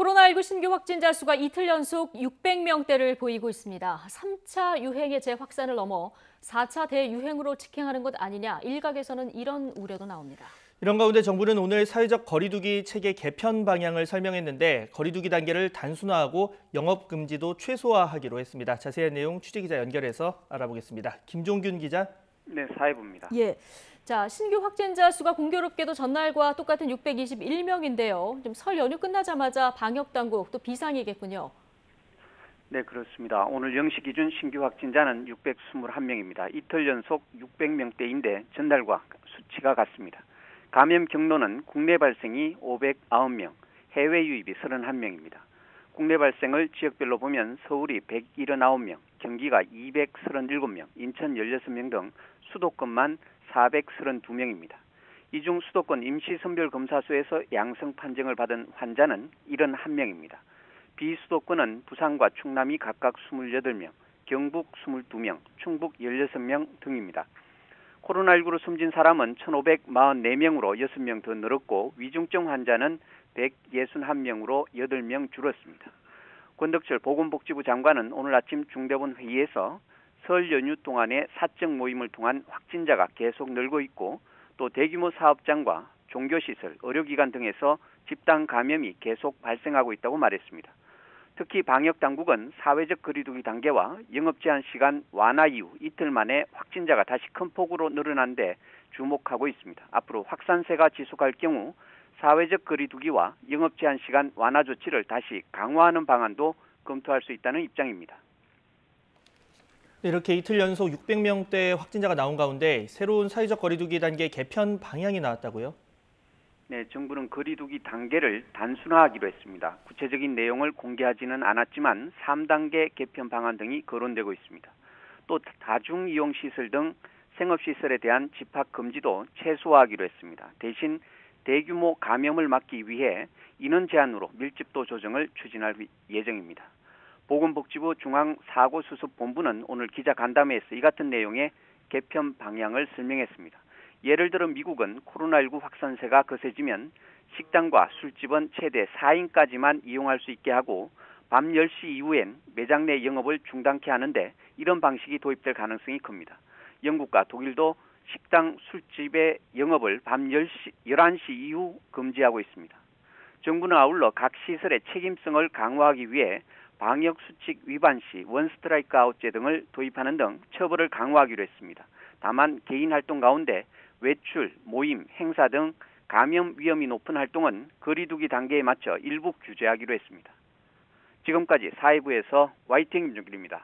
코로나19 신규 확진자 수가 이틀 연속 600명대를 보이고 있습니다. 3차 유행의 재확산을 넘어 4차 대유행으로 직행하는 것 아니냐, 일각에서는 이런 우려도 나옵니다. 이런 가운데 정부는 오늘 사회적 거리두기 체계 개편 방향을 설명했는데 거리두기 단계를 단순화하고 영업금지도 최소화하기로 했습니다. 자세한 내용 취재기자 연결해서 알아보겠습니다. 김종균 기자. 네, 사회부입니다. 예. 자, 신규 확진자 수가 공교롭게도 전날과 똑같은 621명인데요. 좀 설 연휴 끝나자마자 방역 당국 또 비상이겠군요. 네, 그렇습니다. 오늘 0시 기준 신규 확진자는 621명입니다. 이틀 연속 600명대인데 전날과 수치가 같습니다. 감염 경로는 국내 발생이 509명, 해외 유입이 31명입니다. 국내 발생을 지역별로 보면 서울이 179명, 경기가 237명, 인천 16명 등 수도권만 432명입니다. 이 중 수도권 임시선별검사소에서 양성 판정을 받은 환자는 71명입니다. 비수도권은 부산과 충남이 각각 28명, 경북 22명, 충북 16명 등입니다. 코로나19로 숨진 사람은 1,544명으로 6명 더 늘었고 위중증 환자는 161명으로 8명 줄었습니다. 권덕철 보건복지부 장관은 오늘 아침 중대본 회의에서 설 연휴 동안에 사적 모임을 통한 확진자가 계속 늘고 있고 또 대규모 사업장과 종교시설, 의료기관 등에서 집단 감염이 계속 발생하고 있다고 말했습니다. 특히 방역당국은 사회적 거리두기 단계와 영업제한 시간 완화 이후 이틀 만에 확진자가 다시 큰 폭으로 늘어난 데 주목하고 있습니다. 앞으로 확산세가 지속할 경우 사회적 거리두기와 영업제한 시간 완화 조치를 다시 강화하는 방안도 검토할 수 있다는 입장입니다. 이렇게 이틀 연속 600명대 확진자가 나온 가운데 새로운 사회적 거리두기 단계 개편 방향이 나왔다고요? 네, 정부는 거리두기 단계를 단순화하기로 했습니다. 구체적인 내용을 공개하지는 않았지만 3단계 개편 방안 등이 거론되고 있습니다. 또 다중이용시설 등 생업시설에 대한 집합 금지도 최소화하기로 했습니다. 대신 대규모 감염을 막기 위해 인원 제한으로 밀집도 조정을 추진할 예정입니다. 보건복지부 중앙사고수습본부는 오늘 기자간담회에서 이 같은 내용의 개편 방향을 설명했습니다. 예를 들어 미국은 코로나19 확산세가 거세지면 식당과 술집은 최대 4인까지만 이용할 수 있게 하고 밤 10시 이후엔 매장 내 영업을 중단케 하는데 이런 방식이 도입될 가능성이 큽니다. 영국과 독일도 식당, 술집의 영업을 밤 11시 이후 금지하고 있습니다. 정부는 아울러 각 시설의 책임성을 강화하기 위해 방역수칙 위반 시 원스트라이크 아웃제 등을 도입하는 등 처벌을 강화하기로 했습니다. 다만 개인 활동 가운데 외출, 모임, 행사 등 감염 위험이 높은 활동은 거리두기 단계에 맞춰 일부 규제하기로 했습니다. 지금까지 사회부에서 YTN 김종길입니다.